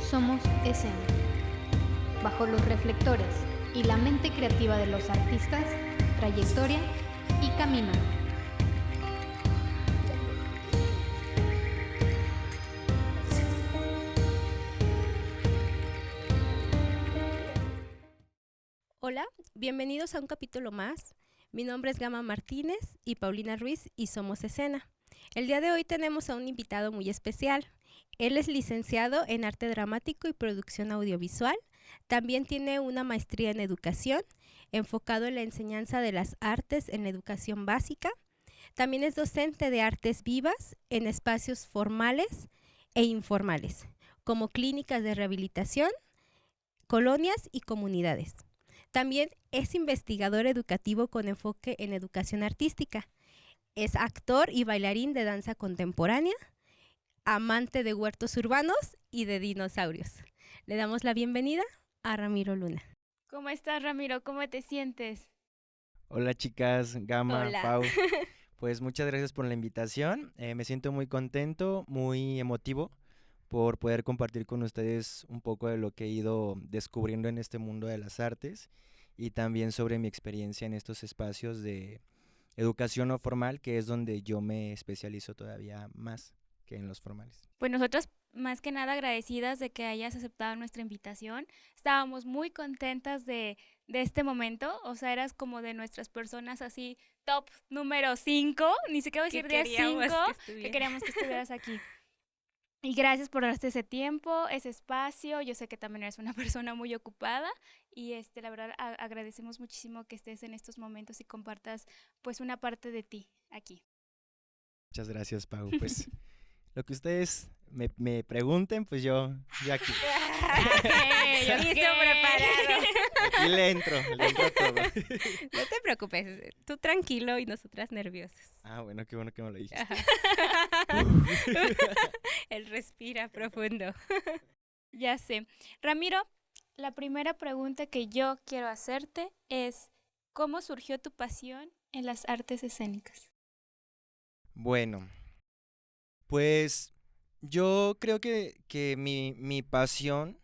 Somos escena. Bajo los reflectores y la mente creativa de los artistas, trayectoria y camino. Hola, bienvenidos a un capítulo más. Mi nombre es Gama Martínez y Paulina Ruiz y somos Escena. El día de hoy tenemos a un invitado muy especial. Él es licenciado en Arte Dramático y Producción Audiovisual. También tiene una maestría en Educación, enfocado en la enseñanza de las artes en la educación básica. También es docente de artes vivas en espacios formales e informales, como clínicas de rehabilitación, colonias y comunidades. También es investigador educativo con enfoque en educación artística. Es actor y bailarín de danza contemporánea, amante de huertos urbanos y de dinosaurios. Le damos la bienvenida a Ramiro Luna. ¿Cómo estás, Ramiro? ¿Cómo te sientes? Hola chicas, Gama, Hola. Pau. Pues muchas gracias por la invitación. Me siento muy contento, muy emotivo por poder compartir con ustedes un poco de lo que he ido descubriendo en este mundo de las artes y también sobre mi experiencia en estos espacios de educación no formal, que es donde yo me especializo todavía más que en los formales. Pues nosotras más que nada agradecidas de que hayas aceptado nuestra invitación. Estábamos muy contentas de este momento, o sea, eras como de nuestras personas así top número 5, ni siquiera voy a decir día 5, que queríamos que estuvieras aquí. Y gracias por darte ese tiempo, ese espacio. Yo sé que también eres una persona muy ocupada y la verdad agradecemos muchísimo que estés en estos momentos y compartas pues una parte de ti aquí. Muchas gracias, Pau. Pues lo que ustedes me pregunten, pues yo aquí. Listo, preparado. Aquí le entro todo. No te preocupes, tú tranquilo y nosotras nerviosas. Ah, bueno, qué bueno que me lo dijiste. Él respira profundo. Ya sé. Ramiro, la primera pregunta que yo quiero hacerte es, ¿cómo surgió tu pasión en las artes escénicas? Bueno, pues yo creo que mi pasión,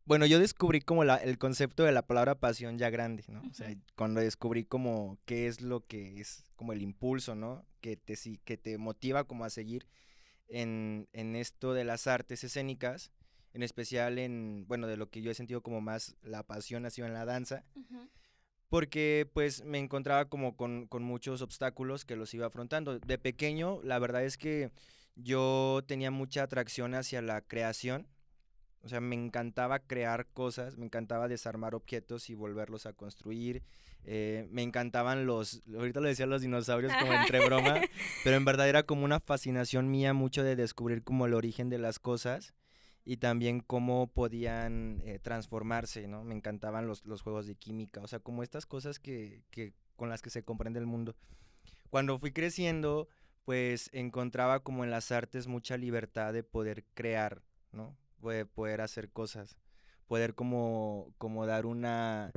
bueno, yo descubrí como el concepto de la palabra pasión ya grande, ¿no? O sea, cuando descubrí como qué es lo que es como el impulso, ¿no? Que te motiva como a seguir en esto de las artes escénicas, en especial bueno, de lo que yo he sentido como más la pasión ha sido en la danza, porque pues me encontraba como con muchos obstáculos que los iba afrontando. De pequeño, la verdad es que yo tenía mucha atracción hacia la creación. O sea, me encantaba crear cosas, me encantaba desarmar objetos y volverlos a construir. Me encantaban ahorita lo decía los dinosaurios como entre broma, pero en verdad era como una fascinación mía mucho de descubrir como el origen de las cosas y también cómo podían transformarse, ¿no? Me encantaban los juegos de química, o sea, como estas cosas con las que se comprende el mundo. Cuando fui creciendo, pues encontraba como en las artes mucha libertad de poder crear, ¿no? Poder hacer cosas, poder como dar una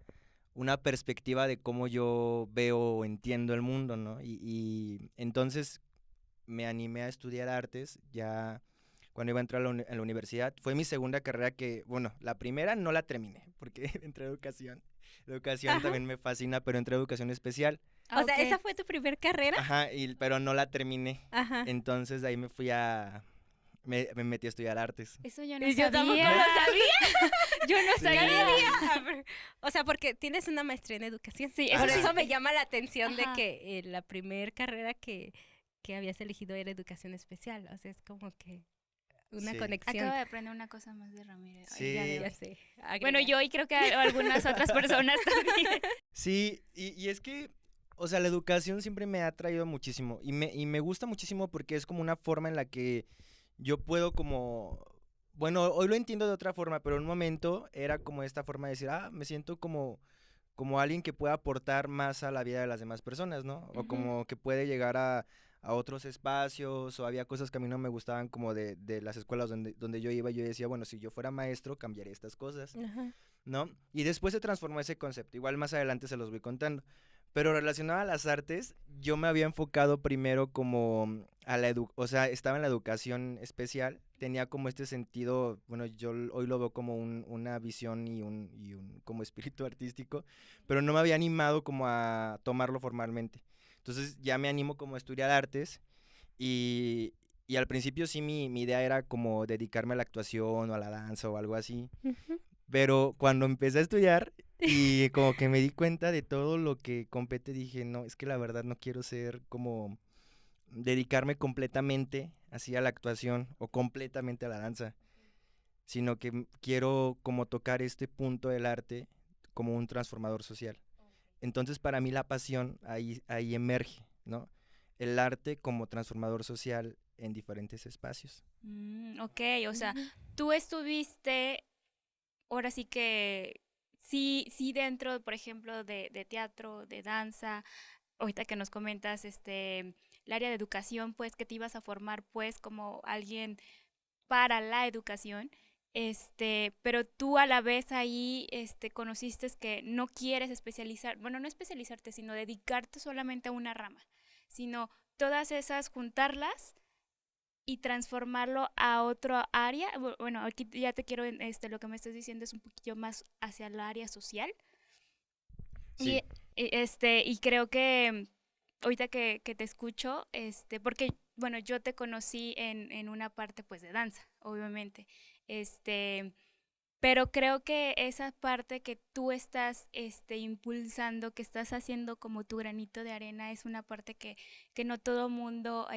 perspectiva de cómo yo veo o entiendo el mundo, ¿no? Y entonces me animé a estudiar artes ya cuando iba a entrar a la universidad. Fue mi segunda carrera que, bueno, la primera no la terminé porque entré a educación. Educación también me fascina, pero entré a educación especial. O sea, ¿esa fue tu primer carrera? Ajá, pero no la terminé. Ajá. Entonces de ahí me metí a estudiar artes. Eso yo no Y yo sabía. tampoco lo sabía. Yo no sabía. O sea, porque tienes una maestría en educación. Sí, por sí. eso me llama la atención de Ajá. que la primer carrera que habías elegido era educación especial. O sea, es como que una Sí. conexión. Acabo de aprender una cosa más de Ramírez. Sí. Ya sé. Bueno, yo y creo que algunas otras personas también. Sí, y es que, o sea, la educación siempre me ha atraído muchísimo y me gusta muchísimo porque es como una forma en la que yo puedo como, bueno, hoy lo entiendo de otra forma, pero en un momento era como esta forma de decir, me siento como alguien que puede aportar más a la vida de las demás personas, ¿no? O como que puede llegar a otros espacios, o había cosas que a mí no me gustaban como de las escuelas donde yo iba, yo decía, bueno, si yo fuera maestro, cambiaría estas cosas, ¿no? Y después se transformó ese concepto, igual más adelante se los voy contando. Pero relacionado a las artes, yo me había enfocado primero como o sea, estaba en la educación especial, tenía como este sentido, bueno, hoy lo veo como una visión y un como espíritu artístico, pero no me había animado como a tomarlo formalmente. Entonces ya me animo como a estudiar artes y al principio sí mi idea era como dedicarme a la actuación o a la danza o algo así, pero cuando empecé a estudiar y como que me di cuenta de todo lo que compete, dije, no, es que la verdad no quiero ser como dedicarme completamente así a la actuación o completamente a la danza, sino que quiero como tocar este punto del arte como un transformador social. Entonces para mí la pasión ahí emerge, ¿no? El arte como transformador social en diferentes espacios. Ok, o sea, tú estuviste, ahora sí que, sí dentro, por ejemplo, de teatro, de danza, ahorita que nos comentas, el área de educación, pues, que te ibas a formar, pues, como alguien para la educación, pero tú a la vez ahí, conociste que no quieres bueno, no especializarte, sino dedicarte solamente a una rama, sino todas esas juntarlas y transformarlo a otro área. Bueno, aquí ya te quiero, lo que me estás diciendo es un poquillo más hacia el área social. Sí. Y creo que ahorita que te escucho, porque, bueno, yo te conocí en una parte, pues, de danza, obviamente, pero creo que esa parte que tú estás, impulsando, que estás haciendo como tu granito de arena, es una parte que no todo mundo,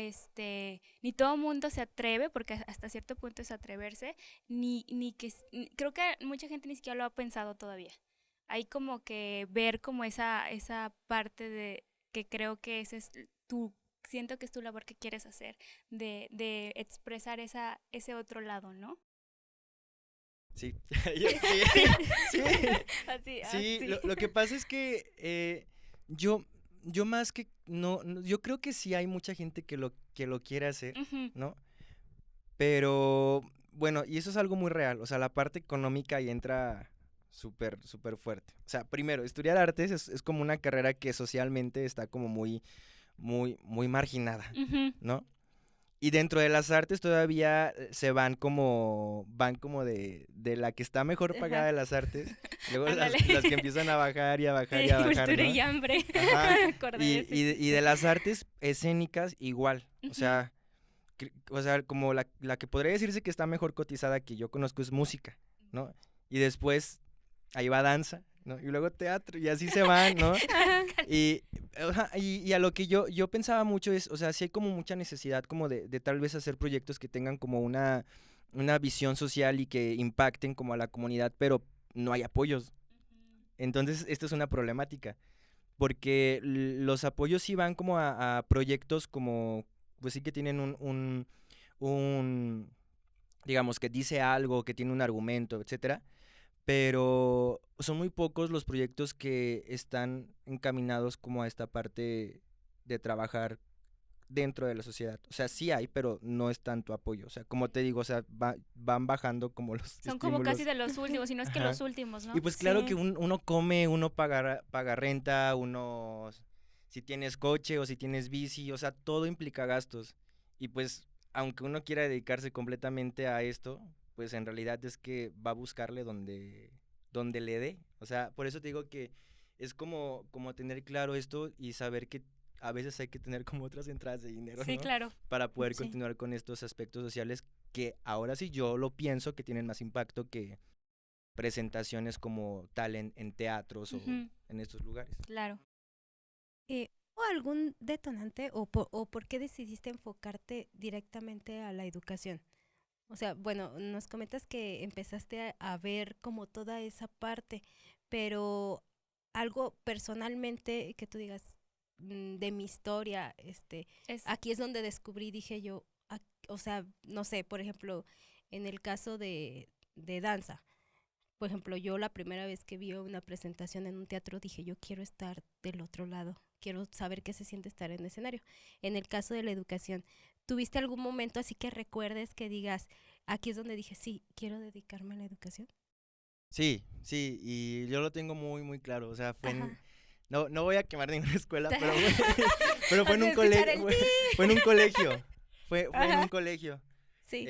ni todo mundo se atreve, porque hasta cierto punto es atreverse, creo que mucha gente ni siquiera lo ha pensado todavía. Hay como que ver como esa parte de que creo que siento que es tu labor que quieres hacer, de expresar ese otro lado, ¿no? Sí, Sí. sí, Así, sí. sí. Lo que pasa es que yo más que, yo creo que sí hay mucha gente que lo quiere hacer, Ujú. ¿no? Pero, bueno, y eso es algo muy real, o sea, la parte económica ahí entra súper, súper fuerte. O sea, primero, estudiar artes es como una carrera que socialmente está como muy, muy, muy marginada, Ujú. ¿no? Y dentro de las artes todavía van como de la que está mejor pagada Ajá. de las artes, luego Ándale. las que empiezan a bajar y a bajar y Sí, a bajar, cultura ¿no? y hambre. Ajá. Me acordé de ese Y de chiste. las artes escénicas igual, o Ujú. sea, como la que podría decirse que está mejor cotizada que yo conozco es música, ¿no? Y después ahí va danza, ¿no? Y luego teatro, y así se van, ¿no? Ajá. Y, ajá, y a lo que yo pensaba mucho es, o sea, sí hay como mucha necesidad como de tal vez hacer proyectos que tengan como una visión social y que impacten como a la comunidad, pero no hay apoyos. Entonces, esta es una problemática, porque los apoyos sí van como a proyectos como, pues sí que tienen un, digamos, que dice algo, que tiene un argumento, etcétera, pero son muy pocos los proyectos que están encaminados como a esta parte de trabajar dentro de la sociedad. O sea, sí hay, pero no es tanto apoyo. O sea, como te digo, o sea, van bajando como los Son como casi estímulos. de los últimos, si no es que Ajá. los últimos, ¿no? Y pues claro que Sí. uno come, uno paga renta, uno si tienes coche o si tienes bici, o sea, todo implica gastos. Y pues, aunque uno quiera dedicarse completamente a esto, pues en realidad es que va a buscarle donde le dé. O sea, por eso te digo que es como tener claro esto y saber que a veces hay que tener como otras entradas de dinero, Sí, ¿no? claro. Para poder Sí. continuar con estos aspectos sociales que ahora sí yo lo pienso que tienen más impacto que presentaciones como tal en teatros o Ujú. en estos lugares. Claro. ¿O algún detonante o por qué decidiste enfocarte directamente a la educación? O sea, bueno, nos comentas que empezaste a ver como toda esa parte, pero algo personalmente que tú digas de mi historia, Es, aquí es donde descubrí, dije yo, o sea, no sé, por ejemplo, en el caso de danza. Por ejemplo, yo la primera vez que vi una presentación en un teatro dije, yo quiero estar del otro lado, quiero saber qué se siente estar en el escenario. En el caso de la educación, ¿tuviste algún momento así que recuerdes que digas, aquí es donde dije, sí, quiero dedicarme a la educación? Sí, sí, y yo lo tengo muy, muy claro. O sea, Ajá. no voy a quemar ninguna escuela, pero fue en Has de un escuchar colegio. el Fue en un colegio. Fue en Ajá. un colegio. Sí.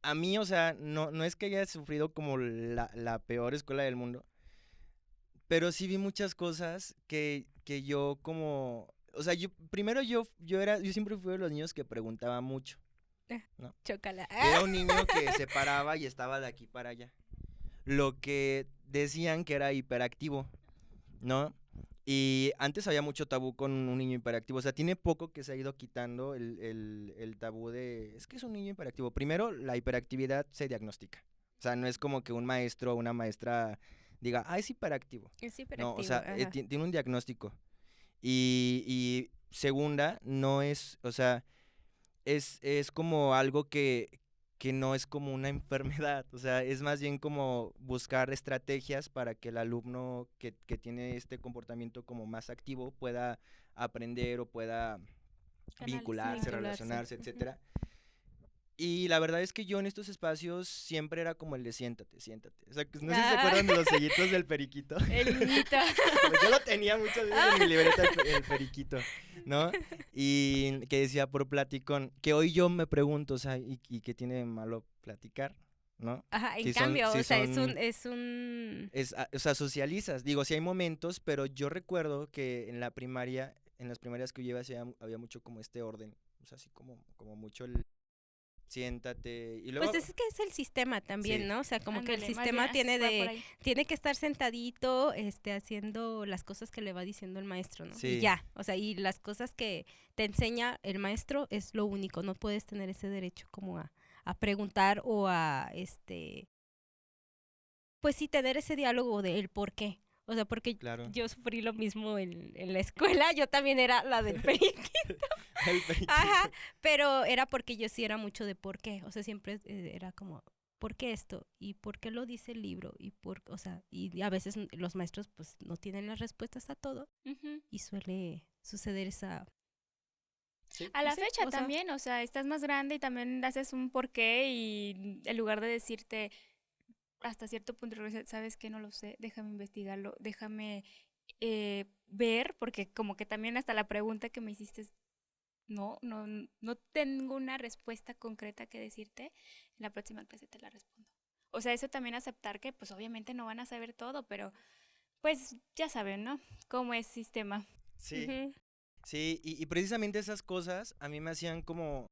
A mí, o sea, no es que haya sufrido como la peor escuela del mundo, pero sí vi muchas cosas que yo como, o sea, primero yo siempre fui de los niños que preguntaba mucho, ¿no? Chócala. Era un niño que se paraba y estaba de aquí para allá. Lo que decían que era hiperactivo, ¿no? Y antes había mucho tabú con un niño hiperactivo. O sea, tiene poco que se ha ido quitando el tabú de... Es que es un niño hiperactivo. Primero, la hiperactividad se diagnostica. O sea, no es como que un maestro o una maestra diga, es hiperactivo. Es No, o hiperactivo. sea, Ajá. tiene un diagnóstico. Y segunda, no es, o sea, es como algo que no es como una enfermedad, o sea, es más bien como buscar estrategias para que el alumno que tiene este comportamiento como más activo pueda aprender o pueda vincularse, Vincularse. relacionarse, Ujú. etcétera. Y la verdad es que yo en estos espacios siempre era como el de siéntate, siéntate. O sea, que no sé si se acuerdan de los sellitos del periquito. El niñito. Yo lo tenía muchas veces en mi libreta el periquito, ¿no? Y que decía por platicón, que hoy yo me pregunto, o sea, ¿y qué tiene de malo platicar? ¿No? Ajá, en Si son- cambio, si o sea, son- es un... o sea, socializas. Digo, sí hay momentos, pero yo recuerdo que en la primaria, en las primarias que yo iba, sí había mucho como este orden. O sea, así como mucho el siéntate. Y Pues luego, es que es el sistema también, sí, ¿no? O sea, como que el Ándale, más sistema bien, va por ahí. tiene que estar sentadito, haciendo las cosas que le va diciendo el maestro, ¿no? Y Sí. ya, o sea, y las cosas que te enseña el maestro es lo único, no puedes tener ese derecho como a preguntar o pues sí, tener ese diálogo de el por qué. O sea, porque claro. yo sufrí lo mismo en la escuela, yo también era la del periquito. El periquito. Ajá, pero era porque yo sí era mucho de por qué, o sea, siempre era como, ¿por qué esto? ¿Y por qué lo dice el libro? O sea, y a veces los maestros pues no tienen las respuestas a todo Ujú. y suele suceder esa... Sí. A la Sí, fecha o sea- también, o sea, estás más grande y también haces un porqué y en lugar de decirte hasta cierto punto, sabes que no lo sé, déjame investigarlo, déjame ver, porque como que también hasta la pregunta que me hiciste es, no tengo una respuesta concreta que decirte, en la próxima clase te la respondo. O sea, eso también aceptar que pues obviamente no van a saber todo, pero pues ya saben, ¿no? Cómo es sistema. Sí. Ujú. Sí, y precisamente esas cosas a mí me hacían como,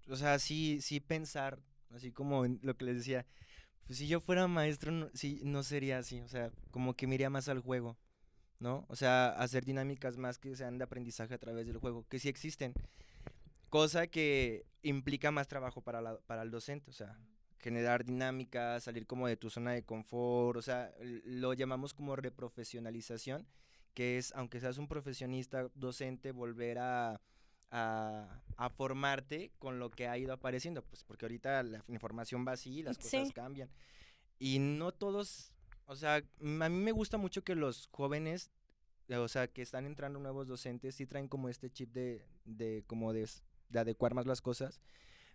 o sea, sí pensar, así como en lo que les decía, pues si yo fuera maestro, sí, no sería así, o sea, como que me iría más al juego, ¿no? O sea, hacer dinámicas más que sean de aprendizaje a través del juego, que sí existen, cosa que implica más trabajo para el docente, o sea, generar dinámicas, salir como de tu zona de confort, o sea, lo llamamos como reprofesionalización, que es, aunque seas un profesionista docente, volver a formarte con lo que ha ido apareciendo, pues porque ahorita la información va así, las cosas Sí. cambian. Y no todos, o sea, a mí me gusta mucho que los jóvenes, o sea, que están entrando nuevos docentes, sí traen como este chip de adecuar más las cosas,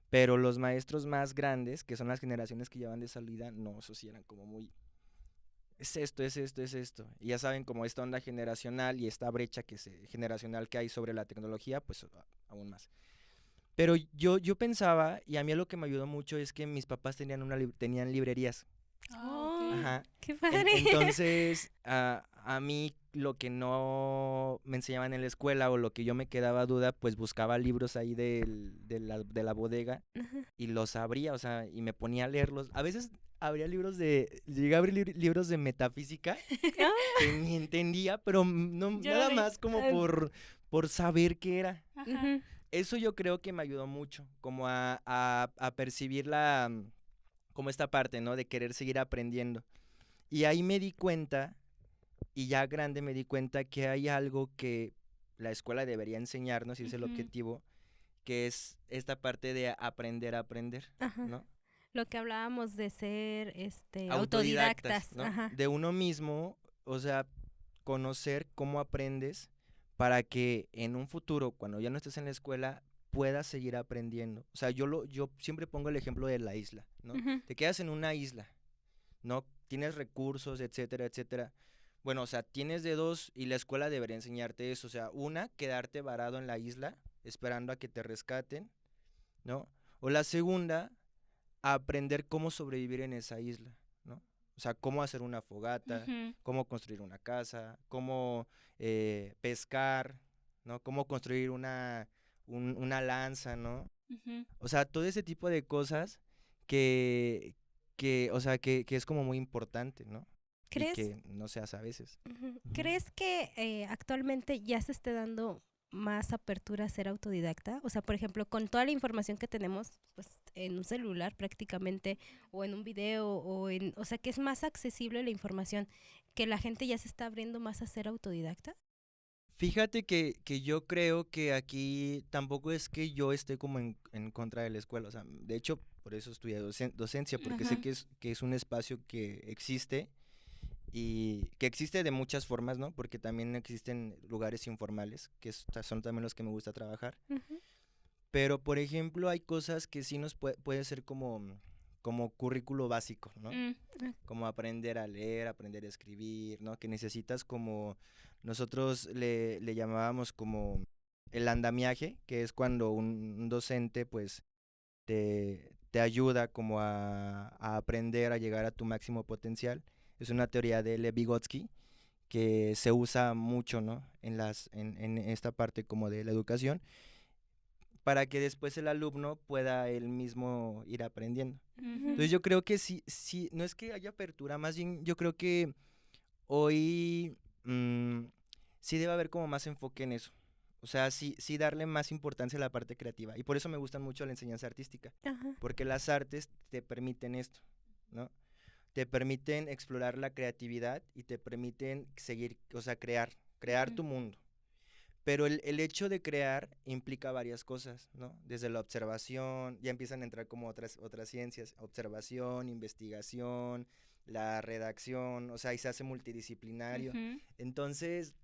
pero los maestros más grandes, que son las generaciones que llevan de salida, no, eso sí eran como muy, es esto, es esto, es esto. Y ya saben, como esta onda generacional y esta brecha generacional que hay sobre la tecnología, pues aún más. Pero yo pensaba, y a mí lo que me ayudó mucho es que mis papás tenían librerías. Oh, Ajá. qué padre. Entonces, a mí lo que no me enseñaban en la escuela o lo que yo me quedaba duda, pues buscaba libros ahí de la bodega Ajá. y los abría, o sea, y me ponía a leerlos. A veces abría llegué a abrir libros de metafísica Ah, que ni entendía, pero no, Yo nada leí. más como por saber qué era. Ajá. ujú. Eso yo creo que me ayudó mucho, como a percibir como esta parte, ¿no? De querer seguir aprendiendo. Y ahí me di cuenta, y ya grande me di cuenta que hay algo que la escuela debería enseñarnos, y es el Ujú. objetivo, que es esta parte de aprender a aprender, Ajá. ¿no? Lo que hablábamos de ser autodidactas. ¿no? Ajá. De uno mismo, o sea, conocer cómo aprendes para que en un futuro, cuando ya no estés en la escuela, puedas seguir aprendiendo. O sea, yo siempre pongo el ejemplo de la isla, ¿no? Ujú. Te quedas en una isla, ¿no? Tienes recursos, etcétera, etcétera. Bueno, o sea, tienes de dos y la escuela debería enseñarte eso. O sea, una, quedarte varado en la isla esperando a que te rescaten. ¿no? O la segunda, aprender cómo sobrevivir en esa isla, ¿no? O sea, cómo hacer una fogata, Ujú, cómo construir una casa, cómo pescar, ¿no? Cómo construir una lanza, ¿no? ujú. O sea, todo ese tipo de cosas que, o sea, que es como muy importante, ¿no? Y ¿Crees, que no se hace a veces. Ujú. ¿crees que actualmente ya se esté dando más apertura a ser autodidacta? O sea, por ejemplo, con toda la información que tenemos, pues en un celular prácticamente, o en un video, o sea, que es más accesible la información, que la gente ya se está abriendo más a ser autodidacta. Fíjate que yo creo que aquí tampoco es que yo esté como en contra de la escuela, o sea, de hecho, por eso estudié docencia, porque sé Ajá. que es un espacio que existe y que existe de muchas formas, ¿no? Porque también existen lugares informales, son también los que me gusta trabajar. Ujú. Pero, por ejemplo, hay cosas que sí nos puede ser como currículo básico, ¿no? Mm, Como aprender a leer, aprender a escribir, ¿no? Que necesitas como, nosotros le llamábamos como el andamiaje, que es cuando un docente pues te ayuda como a aprender a llegar a tu máximo potencial. Es una teoría de Lev Vygotsky que se usa mucho, ¿no? En esta parte como de la educación, para que después el alumno pueda él mismo ir aprendiendo. ujú. Entonces yo creo que sí, sí, no es que haya apertura, más bien yo creo que hoy sí debe haber como más enfoque en eso. O sea, sí darle más importancia a la parte creativa. Y por eso me gusta mucho la enseñanza artística, Ajá. porque las artes te permiten esto, ¿no? Te permiten explorar la creatividad y te permiten seguir, o sea, crear Ujú. tu mundo. Pero el hecho de crear implica varias cosas, ¿no? Desde la observación, ya empiezan a entrar como otras ciencias, observación, investigación, la redacción, o sea, ahí se hace multidisciplinario. Ujú. Entonces,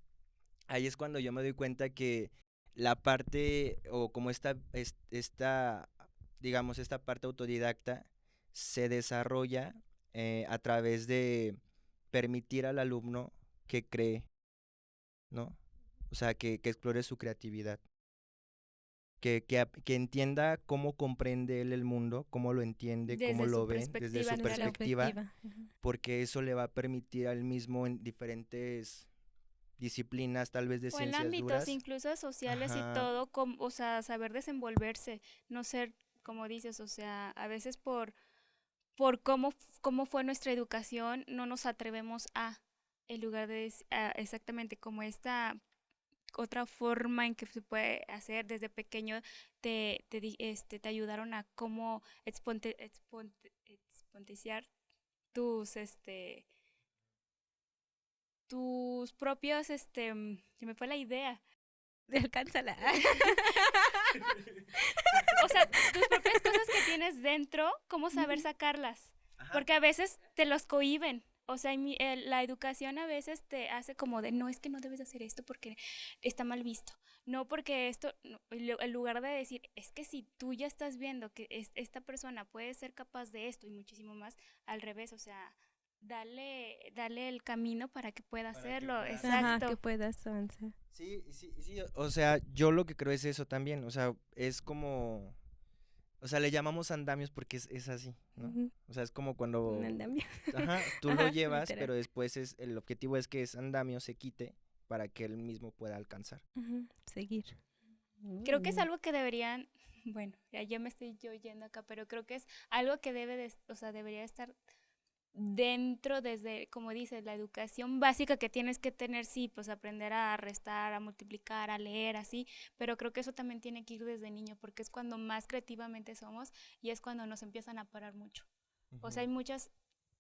ahí es cuando yo me doy cuenta que la parte, o como digamos, esta parte autodidacta se desarrolla a través de permitir al alumno que cree, ¿no? O sea, que explore su creatividad, que entienda cómo comprende él el mundo, cómo lo entiende, cómo Desde su lo ve desde perspectiva, su Desde la claro. perspectiva, perspectiva. Ujú. porque eso le va a permitir al mismo en diferentes disciplinas, tal vez de O en ciencias ámbitos duras. incluso sociales y Ajá. todo, o sea, saber desenvolverse, no ser, como dices, o sea, a veces por cómo fue nuestra educación, no nos atrevemos en lugar de exactamente como esta otra forma en que se puede hacer desde pequeño, te ayudaron a cómo exponenciar tus, tus propios, se me fue la idea. Alcánzala. O sea, tus propias cosas que tienes dentro, cómo saber Ujú. sacarlas. Ajá. Porque a veces te los cohíben. O sea, la educación a veces te hace como de, no, es que no debes hacer esto porque está mal visto. No porque esto, no, en lugar de decir, es que si tú ya estás viendo que esta persona puede ser capaz de esto y muchísimo más, al revés, o sea, dale el camino para que pueda Para que hacerlo. pueda Ajá, hacerlo. que Exacto. puedas avanzar. Sí, sí, sí, o sea, yo lo que creo es eso también, o sea, es como, o sea, le llamamos andamios porque es así, ¿no? Ujú. O sea, es como Un cuando, andamio. ajá, tú lo Ajá, llevas, literal. pero después el objetivo es que ese andamio se quite para que él mismo pueda alcanzar. Ujú. Seguir. Creo que es Mm. algo que deberían, bueno, ya me estoy yo yendo acá, pero creo que es algo que o sea, debería estar dentro desde, como dices, la educación básica que tienes que tener, sí, pues aprender a restar, a multiplicar, a leer, así, pero creo que eso también tiene que ir desde niño, porque es cuando más creativamente somos y es cuando nos empiezan a parar mucho. O sea, hay Ujú. muchas,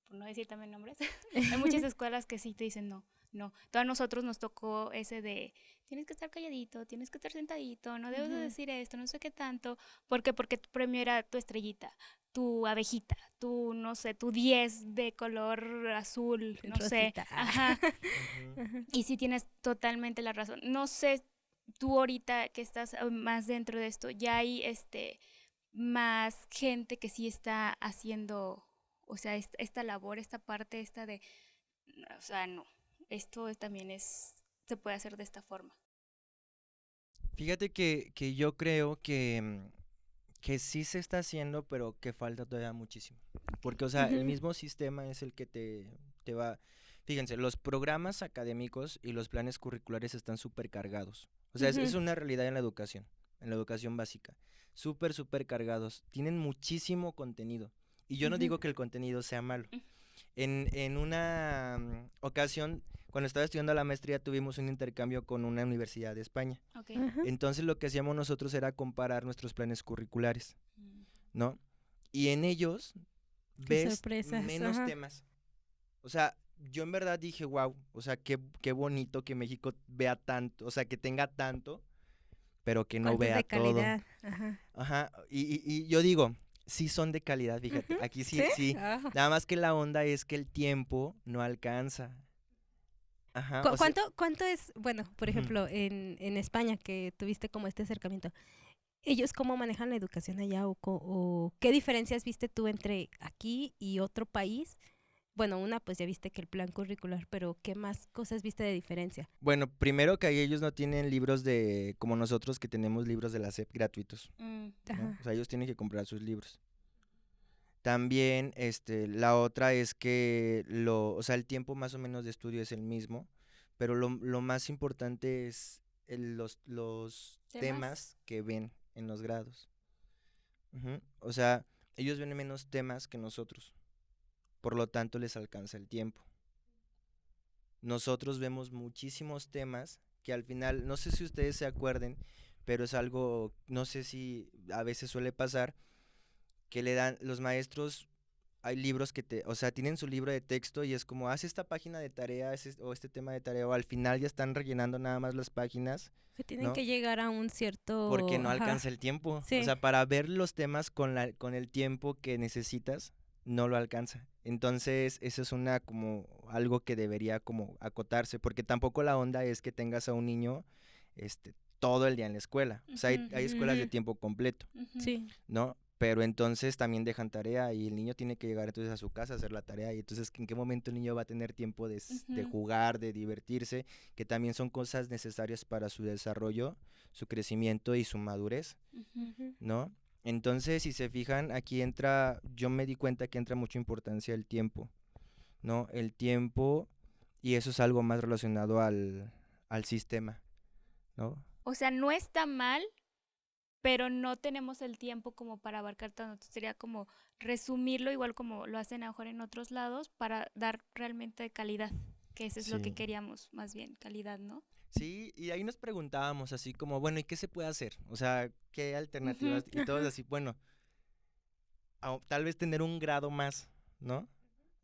por no decir también nombres, hay muchas escuelas que sí te dicen no, no. A nosotros nos tocó ese de tienes que estar calladito, tienes que estar sentadito, no debes de Ujú. decir esto, no sé qué tanto. ¿Por qué? Porque tu premio era tu estrellita, tu abejita, tu, no sé, tu 10 de color azul, no sé. Rosita. Ajá. Ujú. Ajá. Y sí tienes totalmente la razón. No sé, tú ahorita que estás más dentro de esto, ya hay más gente que sí está haciendo, o sea, esta labor, esta parte, esta de, o sea, no, también se puede hacer de esta forma. Fíjate que yo creo que sí se está haciendo, pero que falta todavía muchísimo. Porque, o sea, el Ujú. mismo sistema es el que te va... Fíjense, los programas académicos y los planes curriculares están súper cargados. O sea, es Ujú. una realidad en la educación básica. Súper, súper cargados. Tienen muchísimo contenido. Y yo no Ujú. digo que el contenido sea malo. En una ocasión, cuando estaba estudiando la maestría, tuvimos un intercambio con una universidad de España. Ok. Ajá. Entonces lo que hacíamos nosotros era comparar nuestros planes curriculares, Mm. ¿no? Y en ellos Qué ves sorpresas. menos Ajá. temas. O sea, yo en verdad dije, wow, o sea, qué bonito que México vea tanto, o sea, que tenga tanto, pero que no ¿Cuántos vea de todo. calidad? Ajá. Ajá, y yo digo, sí son de calidad, fíjate, Ujú. aquí ¿Sí? sí, sí. Ajá. Nada más que la onda es que el tiempo no alcanza. Ajá, o sea, ¿Cuánto es, bueno, por ujú. ejemplo, en España que tuviste como este acercamiento, ellos cómo manejan la educación allá o qué diferencias viste tú entre aquí y otro país? Bueno, una pues ya viste que el plan curricular, pero ¿qué más cosas viste de diferencia? Bueno, primero que ahí ellos no tienen libros de, como nosotros que tenemos libros de la SEP gratuitos, Mm. ¿no? Ajá. O sea, ellos tienen que comprar sus libros. También, la otra es que o sea, el tiempo más o menos de estudio es el mismo, pero lo más importante es los ¿Temas? temas que ven en los grados. Ujú. O sea, ellos ven menos temas que nosotros, por lo tanto les alcanza el tiempo. Nosotros vemos muchísimos temas que al final, no sé si ustedes se acuerden, pero es algo, no sé si a veces suele pasar, que le dan los maestros, hay libros o sea, tienen su libro de texto y es como, haz esta página de tarea o este tema de tarea, o al final ya están rellenando nada más las páginas, Que tienen ¿no? que llegar a un Porque cierto, no alcanza ajá, el tiempo. O sí, sea, para ver los temas con el tiempo que necesitas, no lo alcanza. Entonces, eso es como algo que debería como acotarse, porque tampoco la onda es que tengas a un niño todo el día en la escuela. O sea, Ujú. hay escuelas de ujú, tiempo completo, Ujú. sí, ¿no? Pero entonces también dejan tarea y el niño tiene que llegar entonces a su casa a hacer la tarea y entonces ¿en qué momento el niño va a tener tiempo de Ujú. jugar, de divertirse, que también son cosas necesarias para su desarrollo, su crecimiento y su madurez, Ujú. ujú, ¿no? Entonces, si se fijan, aquí entra, yo me di cuenta que entra mucha importancia el tiempo, ¿no? El tiempo y eso es algo más relacionado al sistema, ¿no? O sea, no está mal, pero no tenemos el tiempo como para abarcar tanto. Entonces, sería como resumirlo igual como lo hacen ahora en otros lados para dar realmente calidad, que eso es lo que Sí. queríamos, más bien, calidad, ¿no? Sí, y ahí nos preguntábamos así como, bueno, ¿y qué se puede hacer? O sea, ¿qué Ujú. alternativas? Y todos ajá, así, bueno, tal vez tener un grado más, ¿no?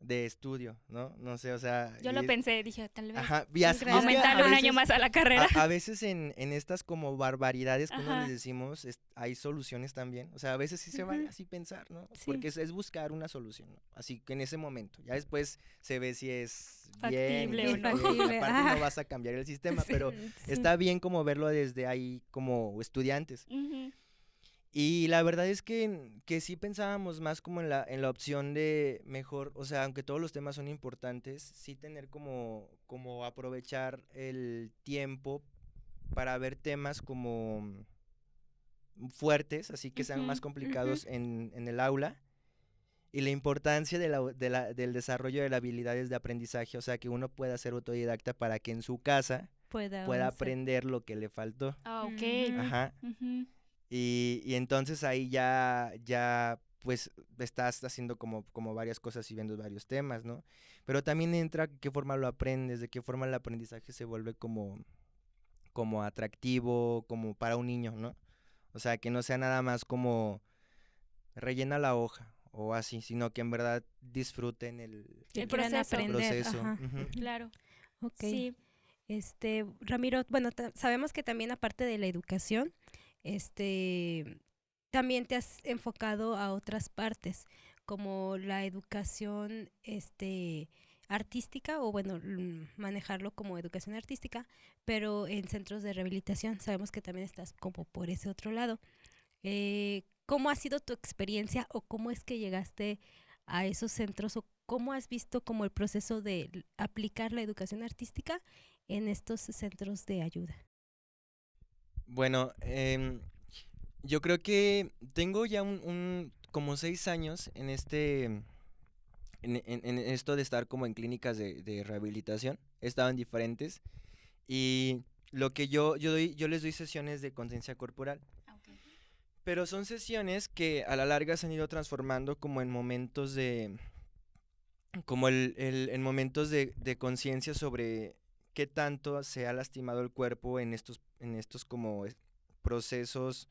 De estudio, ¿no? No sé, o sea, Yo lo pensé, dije, tal vez ajá, un y es que grado, aumentarle a un año veces, más a la carrera. a veces en estas como barbaridades que uno les Ajá. decimos, hay soluciones también, o sea, a veces sí se vale ujú, así pensar, ¿no? sí, Porque es buscar una solución, ¿no? Así que en ese momento, ya después se ve si es bien y Factible no o y sé no. qué, y factible, aparte no ajá, vas a cambiar el sistema, Sí. pero sí, está bien como verlo desde ahí como estudiantes. Ujú. Y la verdad es que sí pensábamos más como en la opción de mejor, o sea, aunque todos los temas son importantes, sí tener como aprovechar el tiempo para ver temas como fuertes, así que sean más Ujú. ujú, complicados en el aula. Y la importancia del desarrollo de las habilidades de aprendizaje, o sea, que uno pueda ser autodidacta para que en su casa pueda pueda avanzar. aprender lo que le faltó. Ah, ok. Ujú, Ajá. Ujú. Y entonces ahí ya pues estás haciendo como varias cosas y viendo varios temas, ¿no? Pero también entra qué forma lo aprendes, de qué forma el aprendizaje se vuelve como atractivo, como para un niño, ¿no? O sea, que no sea nada más como rellena la hoja o así, sino que en verdad disfruten que El quieran proceso, el aprender, proceso. ajá, Ujú. ujú, claro. ok. Sí. Ramiro, bueno, sabemos que también aparte de la educación, este, también te has enfocado a otras partes, como la educación, artística, o bueno, manejarlo como educación artística, pero en centros de rehabilitación. Sabemos que también estás como por ese otro lado. ¿Cómo ha sido tu experiencia o cómo es que llegaste a esos centros o cómo has visto como el proceso de aplicar la educación artística en estos centros de ayuda? Bueno, Yo creo que tengo ya como 6 años en en esto de estar como en clínicas de rehabilitación. He estado en diferentes y lo que yo les doy sesiones de conciencia corporal. Pero son sesiones que a la larga se han ido transformando como en momentos en momentos de conciencia sobre qué tanto se ha lastimado el cuerpo en estos como procesos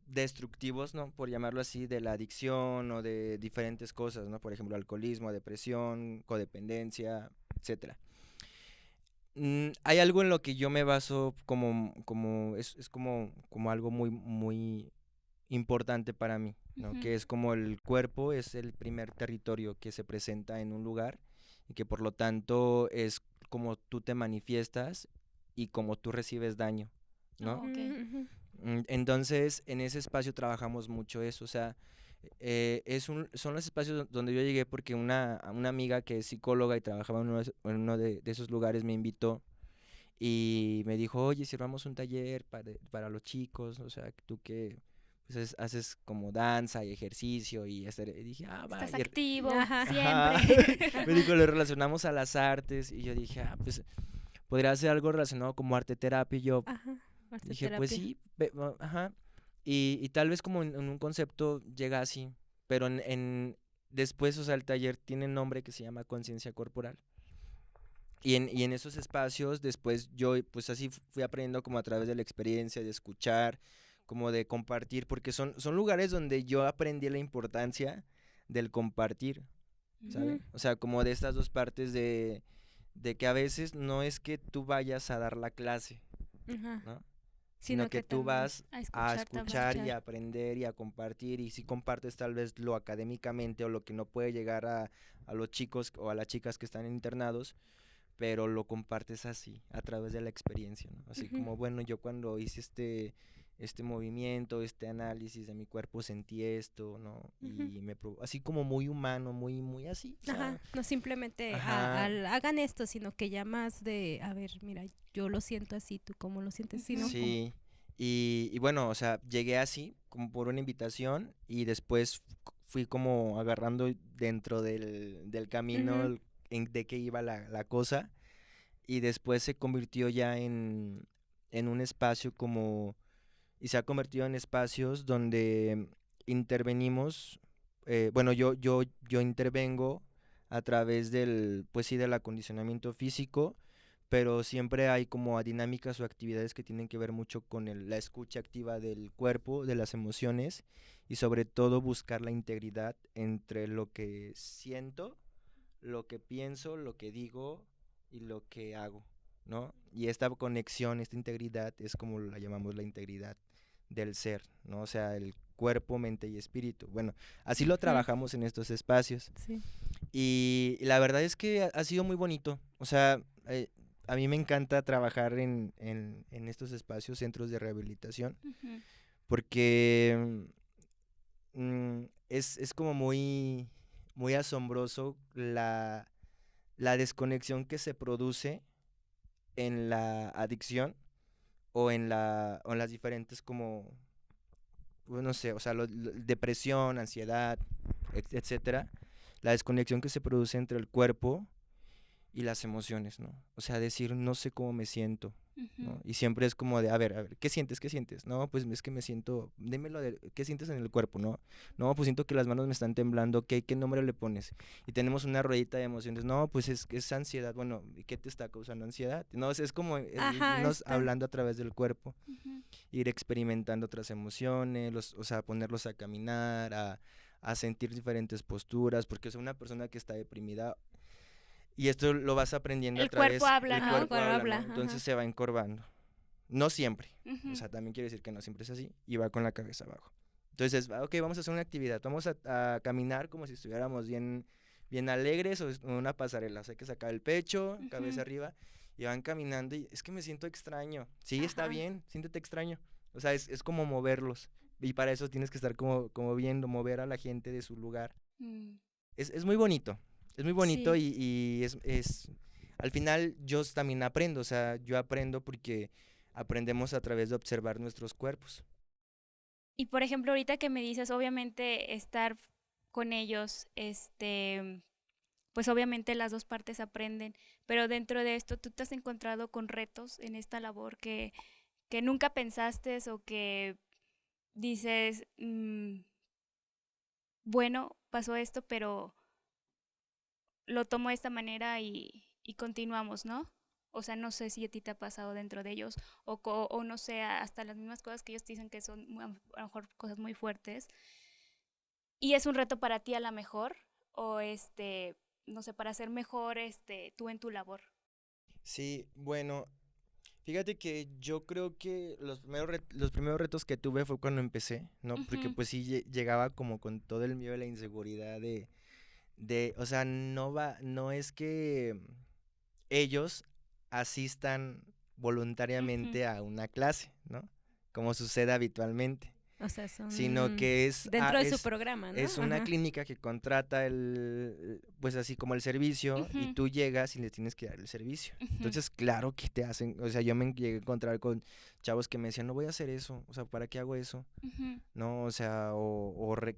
destructivos, ¿no? Por llamarlo así, de la adicción o de diferentes cosas, ¿no? Por ejemplo, alcoholismo, depresión, codependencia, etcétera. Hay algo en lo que yo me baso es como algo muy importante para mí, ¿no? Que es como el cuerpo es el primer territorio que se presenta en un lugar y que por lo tanto es como tú te manifiestas y como tú recibes daño, ¿no? Ok. Entonces, en ese espacio trabajamos mucho eso, o sea, son los espacios donde yo llegué porque una amiga que es psicóloga y trabajaba en uno de esos lugares me invitó y me dijo, oye, si armamos un taller para los chicos, o sea, tú que pues, haces como danza y ejercicio y dije, va. Estás activo Ajá. siempre. Me dijo, lo relacionamos a las artes y yo dije, pues podría ser algo relacionado como arte terapia y yo Ajá. arte dije, pues terapia. sí, ajá. Y tal vez como en un concepto llega así, pero después, o sea, el taller tiene un nombre que se llama conciencia corporal. Y en esos espacios después yo pues así fui aprendiendo como a través de la experiencia, de escuchar, como de compartir, porque son lugares donde yo aprendí la importancia del compartir, ¿sabe? Ujú. O sea, como de estas dos partes de que a veces no es que tú vayas a dar la clase, Ajá. ¿no? Sino Sino que tú también vas A a escuchar también. escuchar y escuchar. a aprender y a compartir y si compartes tal vez lo académicamente o lo que no puede llegar a los chicos o a las chicas que están internados, pero lo compartes así, a través de la experiencia, ¿no? Así Ujú. como, bueno, yo cuando hice este movimiento, este análisis de mi cuerpo sentí esto, ¿no? Ujú. Y así como muy humano, muy así, o sea, Ajá, no simplemente ajá, hagan esto, sino que ya más de, a ver, mira, yo lo siento así, tú cómo lo sientes, sino Ujú. como, sí. Y bueno, o sea, llegué así, como por una invitación, y después fui como agarrando dentro del camino Ujú. de qué iba la cosa, y después se convirtió ya en un espacio y se ha convertido en espacios donde intervenimos, bueno, yo intervengo a través pues sí, del acondicionamiento físico, pero siempre hay como dinámicas o actividades que tienen que ver mucho con la escucha activa del cuerpo, de las emociones y sobre todo buscar la integridad entre lo que siento, lo que pienso, lo que digo y lo que hago, ¿no? Y esta conexión, esta integridad es como la llamamos la integridad del ser, ¿no? O sea, el cuerpo, mente y espíritu. Bueno, así lo ujú, trabajamos en estos espacios. sí. Y la verdad es que ha sido muy bonito. O sea, a mí me encanta trabajar en estos espacios, centros de rehabilitación, Ujú. porque es como muy asombroso la desconexión que se produce en la adicción o en las diferentes como, pues, no sé, o sea, depresión, ansiedad, etcétera, la desconexión que se produce entre el cuerpo y las emociones, ¿no? O sea, decir, no sé cómo me siento, ¿no? Ujú. Y siempre es como de, a ver, ¿qué sientes? ¿Qué sientes? No, pues es que me siento, ¿qué sientes en el cuerpo, no? No, pues siento que las manos me están temblando, ¿qué nombre le pones? Y tenemos una ruedita de emociones, no, pues es ansiedad, bueno, ¿y qué te está causando ansiedad? No, es como Ajá, irnos está. hablando a través del cuerpo, Ujú. ir experimentando otras emociones, o sea, ponerlos a caminar, a sentir diferentes posturas, porque es una persona que está deprimida y esto lo vas aprendiendo a El cuerpo través, habla, el ¿no? cuerpo Cuando habla, habla, ¿no? ajá. Entonces se va encorvando. No siempre, o Ujú. sea, también quiero decir que no siempre es así, y va con la cabeza abajo. Entonces, ok, vamos a hacer una actividad, vamos a caminar como si estuviéramos bien alegres o en una pasarela, o sea, hay que sacar el pecho, cabeza Ujú. arriba, y van caminando y es que me siento extraño. Sí, está Ajá. bien, siéntete extraño. O sea, es como moverlos, y para eso tienes que estar como viendo, mover a la gente de su lugar. Mm. Es muy bonito, es muy bonito Sí. y al final yo también aprendo, o sea, yo aprendo porque aprendemos a través de observar nuestros cuerpos. Y por ejemplo, ahorita que me dices, obviamente estar con ellos, pues obviamente las dos partes aprenden, pero dentro de esto tú te has encontrado con retos en esta labor que nunca pensaste o que dices, bueno, pasó esto, pero lo tomo de esta manera y continuamos, ¿no? O sea, no sé si a ti te ha pasado dentro de ellos o no sé, hasta las mismas cosas que ellos te dicen que son a lo mejor cosas muy fuertes. Y es un reto para ti a lo mejor o no sé, para ser mejor tú en tu labor. Sí, bueno, fíjate que yo creo que los primeros retos que tuve fue cuando empecé, ¿no? Porque Ujú, pues sí llegaba como con todo el miedo y la inseguridad o sea, no es que ellos asistan ujú, voluntariamente a una clase, ¿no? Como sucede habitualmente, O sea, sino son que dentro de su programa, ¿no? es una Ajá. clínica que contrata pues así como el servicio y ujú, tú llegas y les tienes que dar el servicio. ujú, Entonces, claro que te hacen, o sea, yo me llegué a encontrar con chavos que me decían, no voy a hacer eso, o sea, ¿para qué hago eso? ujú, ¿No? O sea,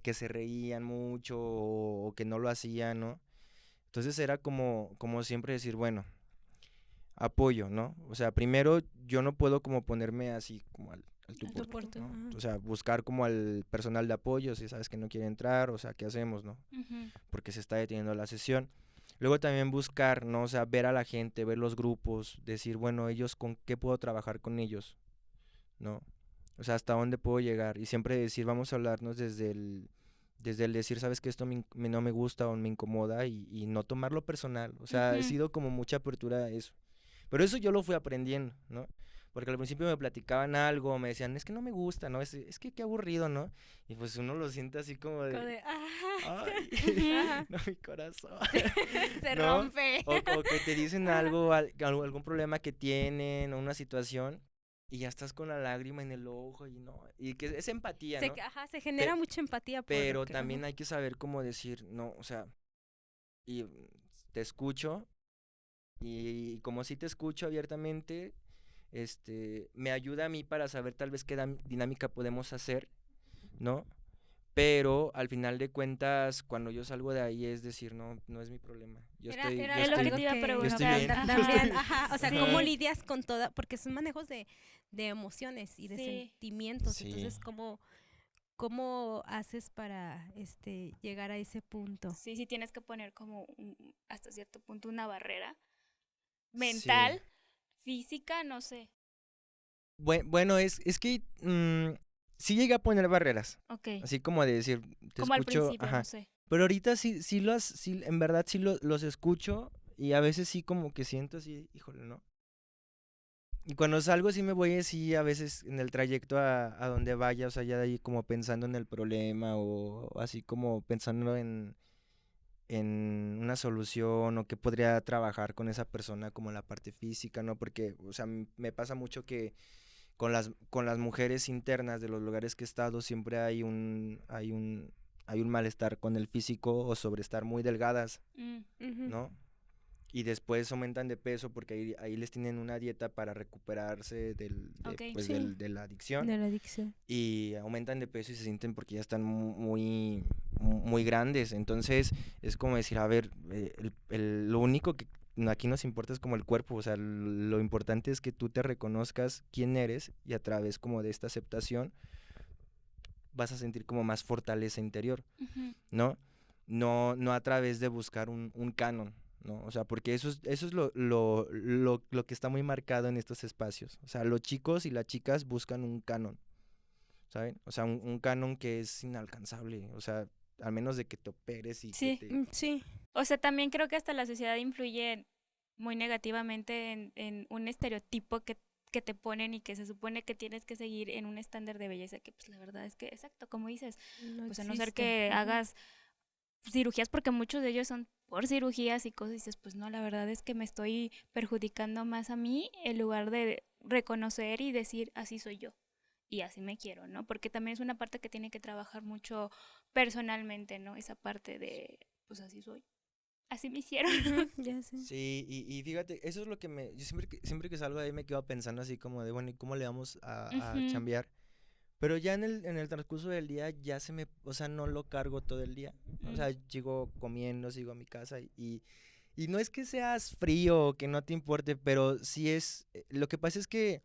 que se reían mucho o que no lo hacían, ¿no? Entonces era como siempre decir, bueno, apoyo, ¿no? O sea, primero yo no puedo como ponerme así como al tú Al por tú tú, por tú. ¿no? Ajá. O sea, buscar como al personal de apoyo, si sabes que no quiere entrar, o sea, ¿qué hacemos, no? ujú, Porque se está deteniendo la sesión. Luego también buscar, ¿no? O sea, ver a la gente, ver los grupos, decir, bueno, ellos, ¿con qué puedo trabajar con ellos? ¿No? O sea, ¿hasta dónde puedo llegar? Y siempre decir, vamos a hablarnos desde el decir, sabes que esto no me gusta o me incomoda y no tomarlo personal. O sea, he ujú, sido como mucha apertura a eso. Pero eso yo lo fui aprendiendo, ¿no? Porque al principio me platicaban algo, me decían, es que no me gusta, ¿no? Es que qué aburrido, ¿no? Y pues uno lo siente así como Como de, de, ajá, ay, ujú. ajá, no, mi corazón, se ¿no? rompe. O que te dicen Ajá. algún problema que tienen o una situación y ya estás con la lágrima en el ojo y no, y que es empatía, ¿no? Ajá, se genera Pe- mucha empatía por lo pero que, ajá. también hay que saber cómo decir, no, o sea, y te escucho y como si te escucho abiertamente, me ayuda a mí para saber tal vez qué dinámica podemos hacer, ¿no? Pero al final de cuentas, cuando yo salgo de ahí es decir, no, no es mi problema. Era Es lo que algo te iba a yo estoy preguntar. bien. Yo Ajá. también, estoy, ajá, o sea, cómo ajá, Sí, lidias con toda, porque son manejos de emociones y de sí. sentimientos, sí. entonces, ¿cómo haces para llegar a ese punto? Sí, sí tienes que poner como hasta cierto punto una barrera Sí. mental, física, no sé. Bueno, es que sí llegué a poner barreras, Ok. así como de decir, te Como al escucho, principio, no ajá. sé. Pero ahorita sí, en verdad sí los escucho y a veces sí como que siento así, híjole, ¿no? Y cuando salgo sí me voy así a veces en el trayecto a donde vaya, o sea, ya de ahí como pensando en el problema o así como pensando en una solución o qué podría trabajar con esa persona como la parte física, ¿no? Porque, o sea, me pasa mucho que con las mujeres internas de los lugares que he estado siempre hay un malestar con el físico o sobre estar muy delgadas, Mm, Ujú. ¿no? Y después aumentan de peso porque ahí les tienen una dieta para recuperarse ok. Sí, de la adicción de la adicción. y aumentan de peso y se sienten porque ya están muy grandes. Entonces es como decir, a ver, lo único que aquí nos importa es como el cuerpo, o sea, lo importante es que tú te reconozcas quién eres y a través como de esta aceptación vas a sentir como más fortaleza interior, Ujú, ¿no? No a través de buscar un canon. ¿No? O sea, porque eso es lo que está muy marcado en estos espacios. O sea, los chicos y las chicas buscan un canon. ¿Saben? O sea, un canon que es inalcanzable, o sea, al menos de que te operes y que sí. te... Sí, O sea, también creo que hasta la sociedad influye muy negativamente en un estereotipo que te ponen y que se supone que tienes que seguir en un estándar de belleza que pues la verdad es que, exacto, como dices, no pues a no ser existe. que Ujú. hagas cirugías, porque muchos de ellos son por cirugías y cosas, y dices, pues no, la verdad es que me estoy perjudicando más a mí en lugar de reconocer y decir, así soy yo y así me quiero, ¿no? Porque también es una parte que tiene que trabajar mucho personalmente, ¿no? Esa parte de, pues así soy, así me hicieron. Ujú, ya sé. Sí, y fíjate, eso es lo que yo siempre que salgo de ahí me quedo pensando así como de, bueno, ¿y cómo le vamos a Ujú, chambear? Pero ya en el transcurso del día ya o sea, no lo cargo todo el día. O sea, sigo comiendo, sigo a mi casa y no es que seas frío o que no te importe, pero sí lo que pasa es que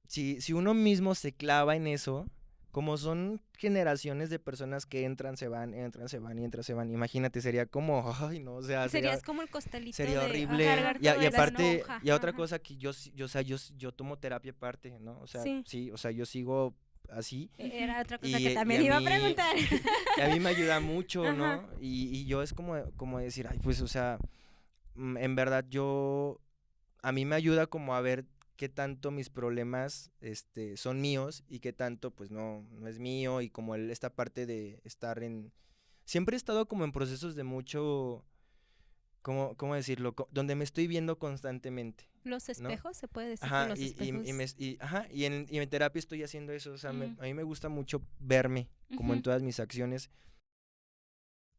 si uno mismo se clava en eso, como son generaciones de personas que entran, se van, entran, se van y entran, se van, imagínate, sería como, ay, no, o sea, Serías como el costalito sería de horrible. cargar Y todo eso, ¿no? aparte, Ajá, y otra ajá. cosa que o sea, yo tomo terapia aparte, ¿no? O sea, Sí. sí, o sea, yo sigo así Era otra cosa y, que y también a iba a mí, preguntar. y a mí me ayuda mucho, ¿no? Ajá. Y yo es como decir, ay, pues, o sea, en verdad a mí me ayuda como a ver qué tanto mis problemas son míos y qué tanto pues no es mío y como esta parte de estar siempre he estado como en procesos de mucho, ¿cómo decirlo? Donde me estoy viendo constantemente, Los ¿no? espejos, se puede decir que Ajá, los espejos. ajá, y en terapia estoy haciendo eso, o sea, Mm. a mí me gusta mucho verme como en Ujú. todas mis acciones.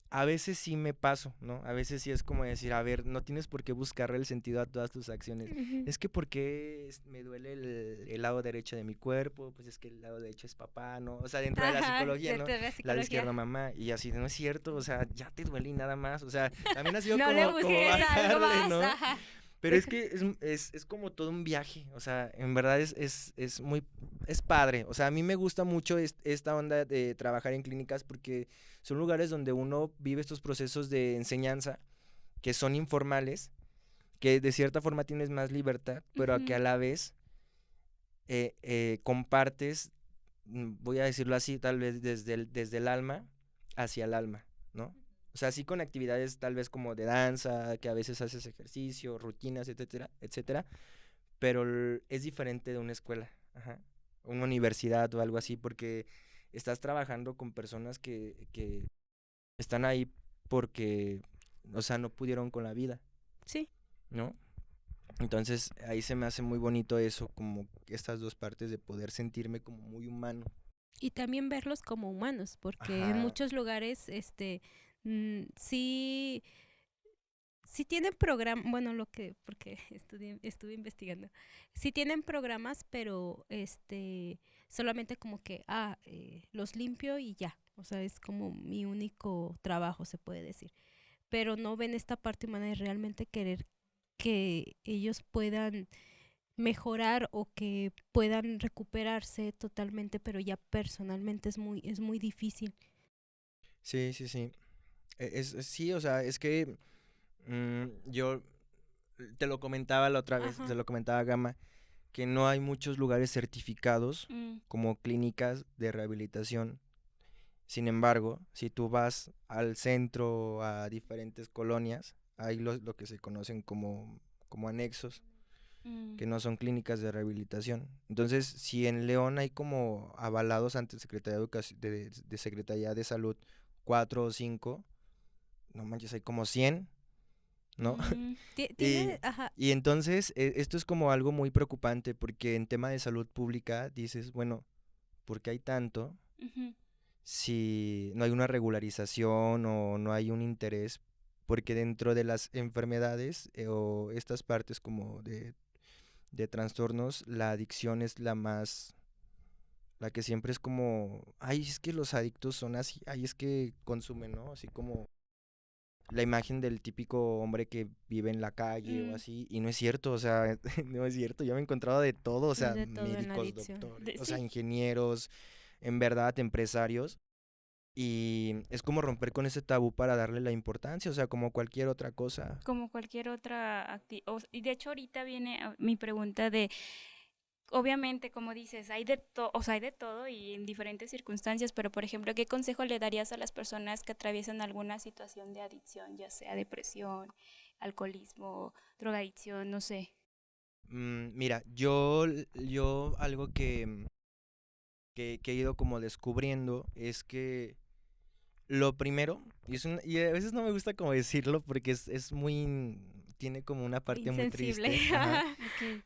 A veces sí me paso, ¿no? A veces sí es como decir, a ver, no tienes por qué buscarle el sentido a todas tus acciones. Ujú. Es que ¿por qué me duele el lado derecho de mi cuerpo? Pues es que el lado derecho es papá, ¿no? O sea, dentro de la Ajá, psicología, de ¿no? la Lado psicología. izquierdo mamá. Y así, no es cierto, o sea, ya te duele y nada más. O sea, también ha sido No le como busques algo bajarle, más. ¿no? Ajá. Pero es que es como todo un viaje, o sea, en verdad es muy, es padre, o sea, a mí me gusta mucho esta onda de trabajar en clínicas porque son lugares donde uno vive estos procesos de enseñanza que son informales, que de cierta forma tienes más libertad, pero que a Ujú. la vez compartes, voy a decirlo así, tal vez desde el alma hacia el alma, ¿no? O sea, sí con actividades tal vez como de danza, que a veces haces ejercicio, rutinas, etcétera, etcétera, pero es diferente de una escuela, ajá, una universidad o algo así, porque estás trabajando con personas que están ahí porque, o sea, no pudieron con la vida, Sí. ¿no? Entonces ahí se me hace muy bonito eso, como estas dos partes de poder sentirme como muy humano. Y también verlos como humanos, porque en Ajá. muchos lugares, sí, sí tienen programas, bueno, porque estuve investigando, sí tienen programas, pero solamente como que, los limpio y ya, o sea, es como mi único trabajo, se puede decir, pero no ven esta parte humana de realmente querer que ellos puedan mejorar o que puedan recuperarse totalmente, pero ya personalmente es muy difícil. Sí, sí, sí. Sí, o sea, es que yo te lo comentaba la otra vez, te Ajá. lo comentaba Gama, que no hay muchos lugares certificados Mm. como clínicas de rehabilitación. Sin embargo, si tú vas al centro, a diferentes colonias, hay lo que se conocen como anexos, Mm. que no son clínicas de rehabilitación. Entonces, si en León hay como avalados ante Secretaría de Secretaría de Salud 4 o 5, no manches, hay como 100, ¿no? Mm. Y, Tiene, ajá, y entonces esto es como algo muy preocupante porque en tema de salud pública dices, bueno, ¿por qué hay tanto Ujú. si no hay una regularización o no hay un interés? Porque dentro de las enfermedades o estas partes como de trastornos, la adicción es la que siempre es como, ay, es que los adictos son así, ay, es que consumen, ¿no? Así como la imagen del típico hombre que vive en la calle o Mm. así, y no es cierto, o sea, no es cierto, yo me he encontrado de todo, o sea, de todo en la médicos, adicción. doctores, o sea, Sí. ingenieros, en verdad, empresarios, y es como romper con ese tabú para darle la importancia, o sea, como cualquier otra cosa. Como cualquier otra actividad. Y de hecho ahorita viene mi pregunta de, obviamente, como dices, hay de todo, o sea, hay de todo y en diferentes circunstancias, pero por ejemplo, ¿qué consejo le darías a las personas que atraviesan alguna situación de adicción, ya sea depresión, alcoholismo, drogadicción, no sé? Mira, yo algo que he ido como descubriendo es que lo primero, y a veces no me gusta como decirlo porque es muy, tiene como una parte muy Insensible. triste, ajá, Ok.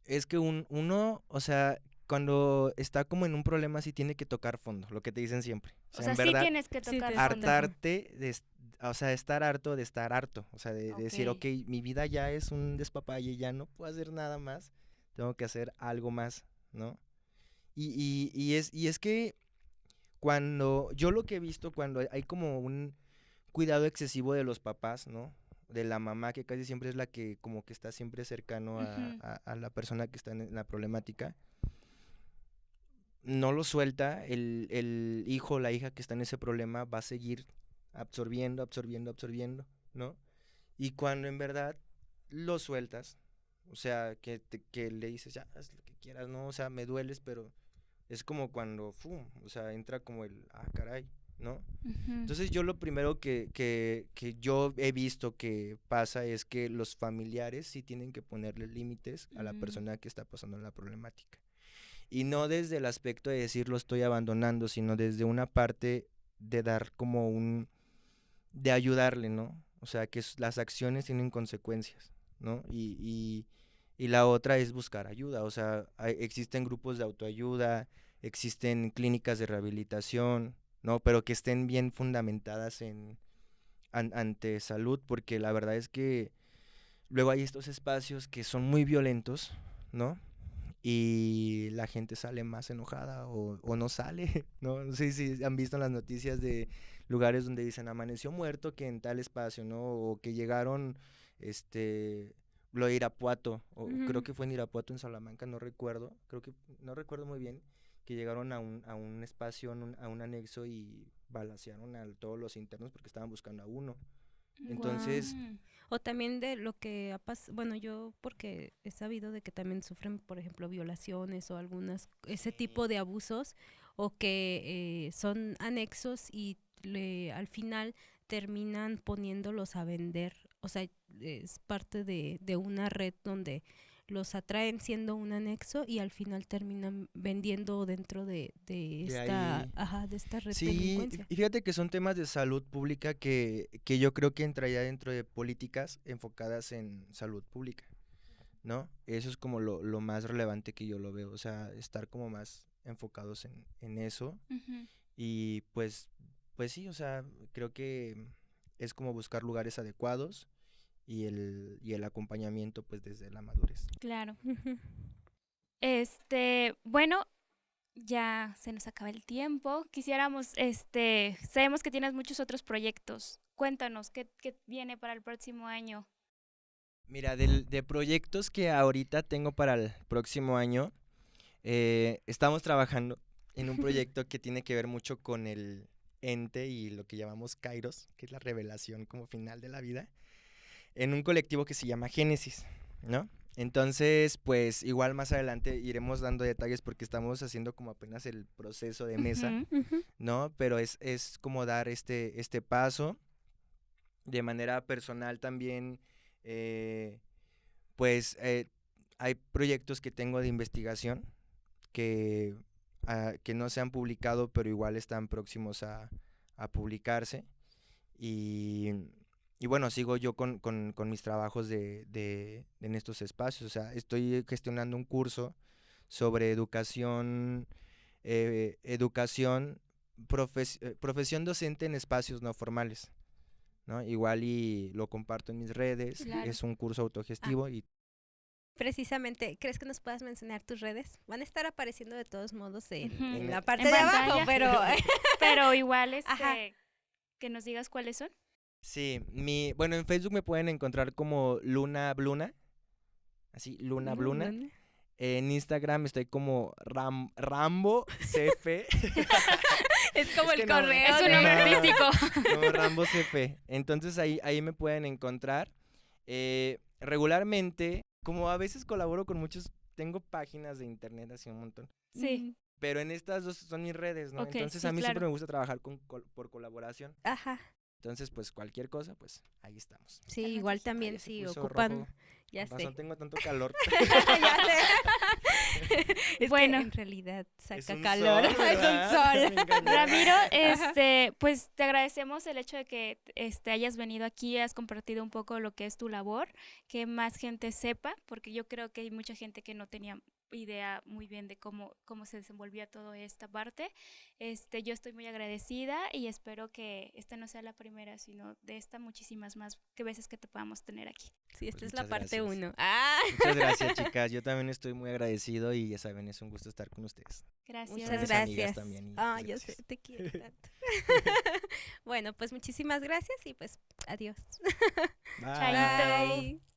es que uno, o sea, cuando está como en un problema sí tiene que tocar fondo, lo que te dicen siempre. O O sea, sea, en sí verdad, tienes que Sí, tocar tienes que fondo. tocar. hartarte o sea, estar harto de estar harto, o sea, de decir, Ok. ok, mi vida ya es un despapalle, ya no puedo hacer nada más, tengo que hacer algo más, ¿no? Y es que cuando, yo lo que he visto cuando hay como un cuidado excesivo de los papás, ¿no? De la mamá, que casi siempre es la que como que está siempre cercano Ujú. a la persona que está en la problemática, no lo suelta, el hijo o la hija que está en ese problema va a seguir absorbiendo, absorbiendo, absorbiendo, ¿no? Y cuando en verdad lo sueltas, o sea, que le dices, ya, haz lo que quieras, ¿no? O sea, me dueles, pero es como cuando, ¡fum! O sea, entra como el, caray, ¿no? Ujú. Entonces yo lo primero que yo he visto que pasa es que los familiares sí tienen que ponerle límites a la Mm. persona que está pasando la problemática. Y no desde el aspecto de decir lo estoy abandonando, sino desde una parte de dar como de ayudarle, ¿no? O sea, que las acciones tienen consecuencias, ¿no? Y la otra es buscar ayuda, o sea, existen grupos de autoayuda, existen clínicas de rehabilitación, ¿no? Pero que estén bien fundamentadas ante salud, porque la verdad es que luego hay estos espacios que son muy violentos, ¿no? Y la gente sale más enojada o no sale, ¿no? No sé si han visto en las noticias de lugares donde dicen amaneció muerto que en tal espacio, ¿no? O que llegaron, lo de Irapuato, o creo Ujú. que fue en Irapuato, en Salamanca, no recuerdo, no recuerdo muy bien, que llegaron a un espacio, a un anexo y balacearon a todos los internos porque estaban buscando a uno. Guau. Entonces, O también de lo que ha pasado, bueno, yo porque he sabido de que también sufren, por ejemplo, violaciones o algunas, ese tipo de abusos, o que son anexos y al final terminan poniéndolos a vender. O sea, es parte de una red donde los atraen siendo un anexo y al final terminan vendiendo dentro de de esta, ahí. ajá, de esta red de Sí, delincuencia. y fíjate que son temas de salud pública que yo creo que entraría dentro de políticas enfocadas en salud pública, ¿no? Eso es como lo más relevante que yo lo veo, o sea, estar como más enfocados en eso Ujú. y pues sí, o sea, creo que es como buscar lugares adecuados y el acompañamiento pues desde la madurez. Claro. Ujú. Bueno, ya se nos acaba el tiempo. Quisiéramos, sabemos que tienes muchos otros proyectos. Cuéntanos, ¿qué viene para el próximo año? Mira, de proyectos que ahorita tengo para el próximo año, estamos trabajando en un proyecto que tiene que ver mucho con el ente y lo que llamamos Kairos, que es la revelación como final de la vida, en un colectivo que se llama Génesis, ¿no? Entonces, pues igual más adelante iremos dando detalles porque estamos haciendo como apenas el proceso de mesa, Ujú. Ujú. ¿no? Pero es como dar este paso de manera personal también, eh, pues hay proyectos que tengo de investigación que, que no se han publicado, pero igual están próximos a publicarse. Y, y bueno, sigo yo con mis trabajos en estos espacios. O sea, estoy gestionando un curso sobre educación, profesión docente en espacios no formales, ¿no? Igual y lo comparto en mis redes, Claro. es un curso autogestivo y Precisamente, ¿crees que nos puedas mencionar tus redes? Van a estar apareciendo de todos modos Ujú. en la En- parte En de abajo, pantalla. pero Pero igual, Ajá. que nos digas cuáles son. sí, bueno, en Facebook me pueden encontrar como Luna Bluna, así, Luna Bluna. ¿Dónde? En Instagram estoy como Rambo CF. Es como Es el que no, correo. Es un de- nombre Ajá. artístico. Como Rambo CF. Entonces ahí me pueden encontrar. Regularmente, como a veces colaboro con muchos, tengo páginas de internet así un montón. Sí. Pero en estas dos son mis redes, ¿no? Ok, Entonces sí, a mí siempre claro. me gusta trabajar por colaboración. Ajá. Entonces, pues cualquier cosa, pues ahí estamos. Sí, Muchas igual gracias. Ay, también ya se si puso ocupan, rojo. ya Con razón sé. tengo tanto calor. Ya sé. Es Bueno. que en realidad Es saca un calor, sol, es ¿verdad? un sol. Me engañaron. Ramiro, pues te agradecemos el hecho de que hayas venido aquí, has compartido un poco lo que es tu labor, que más gente sepa, porque yo creo que hay mucha gente que no tenía idea muy bien de cómo se desenvolvía toda esta parte. Yo estoy muy agradecida y espero que esta no sea la primera, sino de esta muchísimas más que veces que te podamos tener aquí. Sí, esta Pues es la muchas parte gracias. 1. ¡Ah! Muchas gracias, chicas. Yo también estoy muy agradecido y ya saben, es un gusto estar con ustedes. Gracias. Muchas mis amigas gracias. también, y Ah, pues, yo sé, gracias. te quiero tanto. Bueno, pues muchísimas gracias y pues adiós. Bye. Chaito. Bye.